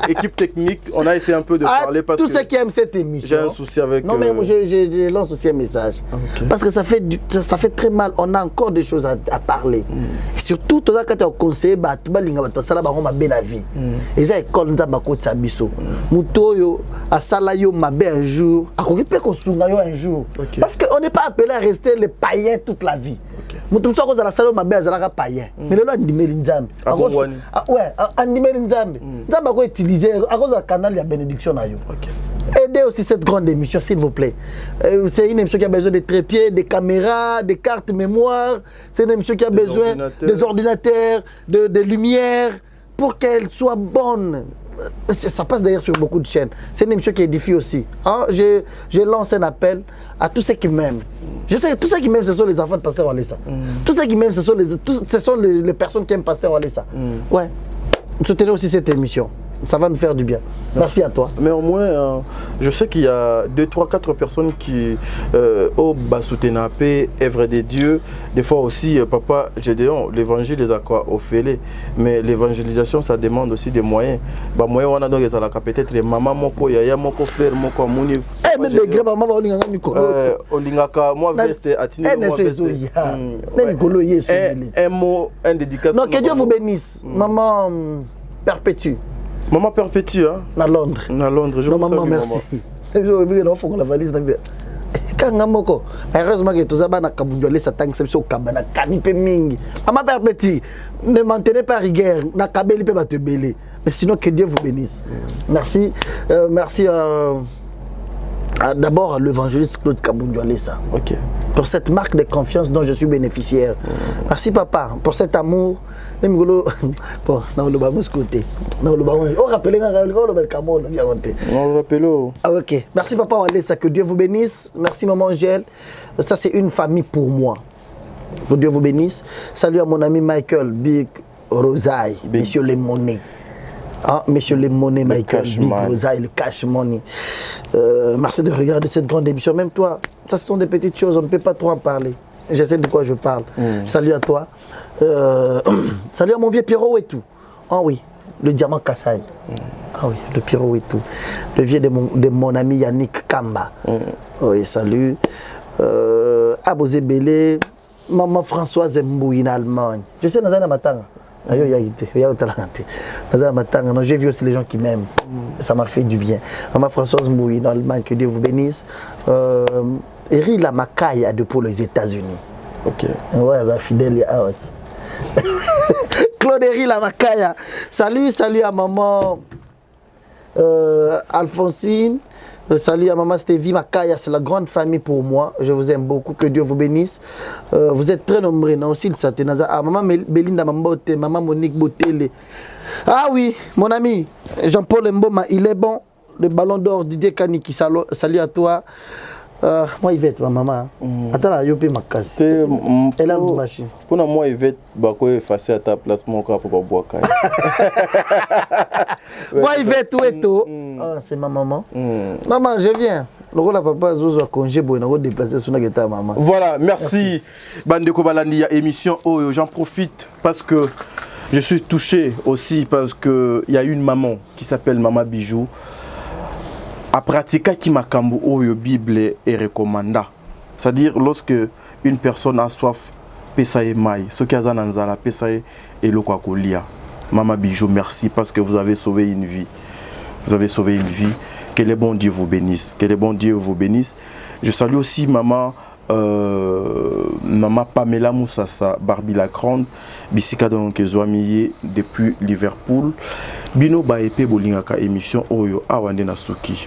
équipe technique, on a essayé un peu de parler parce
que tous ceux qui aiment cette émission.
J'ai un souci avec.
Non mais je lance aussi un message. Parce que ça fait très mal. On a encore des choses à parler. Et surtout tout ça quand tu as conseillé balinga ça ba ma belle vie. Et ça école nzamba ko tsabiso. Mutoyo asala yo mabe un jour. Un jour. Parce qu'on n'est pas appelé à rester les païens toute la vie. Mutum so ko za la sala mabe azala païen. Mais le andimeli nzambe. Ouais, andimeli nzambe. Nzamba ko utiliser à cause du canal de bénédiction na yo. Aidez aussi cette grande émission s'il vous plaît. C'est une émission qui a besoin de trépieds, des caméras, des cartes mémoire. C'est une émission qui a besoin des ordinateurs, de lumière pour qu'elle soit bonne. Ça passe d'ailleurs sur beaucoup de chaînes. C'est une émission qui édifie aussi. Hein? Je lance un appel à tous ceux qui m'aiment. Je sais que tous ceux qui m'aiment, ce sont les enfants de Pasteur Walesa. Tous ceux qui m'aiment, ce sont les personnes qui aiment Pasteur Walesa. Ouais. Soutenez aussi cette émission. Ça va nous faire du bien. Merci à toi.
Mais au moins, je sais qu'il y a 2, 3, 4 personnes qui au Basoutenapé, œuvre de Dieu. Des fois aussi, papa, l'évangile les a quoi offert. Mais l'évangélisation, ça demande aussi des moyens. Bah moyens, on a donc peut-être les mamans, moko, yaya, moko, frère, moko, mouni.
Eh, mais degré, maman, on a mikolo.
Olingaka, moi veste, atine, moi veste. Un mot, un dédicace.
Non, que Dieu vous bénisse. Maman perpétue.
Maman perpétue, hein?
À Londres.
À Londres, je
vous salue, merci. Je vais vous la valise. Heureusement que tous les Kabundolé s'attendent au Kabana, Kanipe Mingi. Maman perpétue, ne maintenez pas rigueur, n'a Kabeli peut te belé. Mais sinon, que Dieu vous bénisse. Merci. Merci d'abord à l'évangéliste Claude Kabundolé, ça.
Ok.
Pour cette marque de confiance dont je suis bénéficiaire. Merci papa pour cet amour. Bon, non, le bas côté. Non, le bas. On rappelle le Cameroun, bien monté.
On rappelle.
Ah ok. Merci papa Walesa, que Dieu vous bénisse. Merci maman Angèle. Ça c'est une famille pour moi. Que Dieu vous bénisse. Salut à mon ami Michael Big Rosaille, Monsieur Les Monnaies. Ah, Monsieur Les Monnaies, Michael Big Rosaille, le cash money. Merci de regarder cette grande émission. Même toi, ça ce sont des petites choses, on ne peut pas trop en parler. Je sais de quoi je parle. Salut à toi. Salut à mon vieux Pierrot et tout. Ah oui, le diamant Kassai. Ah oui, le Pierrot et tout. Le vieux de mon ami Yannick Kamba. Oui, salut. Abosé Bélé. Maman Françoise Mbouine, Allemagne. Je sais, dans un matin. J'ai vu aussi les gens qui m'aiment. Ça m'a fait du bien. Maman Françoise Mbouy, dans l'Allemagne, que Dieu vous bénisse. Eri la Macaille à pour les États-Unis.
Ok.
Ouais, ça fidèle et out. Claude Eri la Macaille. Salut à maman Alphonsine. Salut à maman Stévie Makaya, c'est la grande famille pour moi. Je vous aime beaucoup, que Dieu vous bénisse. Vous êtes très nombreux, non aussi, maman Belinda Mambote, maman Monique Botele. Ah oui, mon ami, Jean-Paul Mboma, il est bon. Le ballon d'or Didier Kaniki, salut à toi. Moi, Yvette, ma maman. Attends là, Yopé Makasi. Elle a une machine.
Pour moi, Yvette, bah, quoi, effacer à ta place, mon corps pour boire.
Moi, Yvette, où est tout? C'est ma maman. Maman, je viens. Le rôle à papa, je congé pour une déplacer sur la guitare, maman.
Voilà, merci. Bandeko Balandi, émission. Oh, j'en profite parce que je suis touché aussi parce qu'il y a une maman qui s'appelle Maman Bijou. À pratiquer qui m'a cambo au Bible et recommanda. C'est-à-dire lorsque une personne a soif, pesa et maille. Ce qui a zananzala, pesa et le kwakolia. Maman Bijou, merci parce que vous avez sauvé une vie. Vous avez sauvé une vie. Que le bon Dieu vous bénisse. Que le bon Dieu vous bénisse. Je salue aussi maman Pamela Moussassa, Barbie la Grande, Bissika donc Zoamiye depuis Liverpool. Bino ba epé bolingaka émission oyo awande na suki.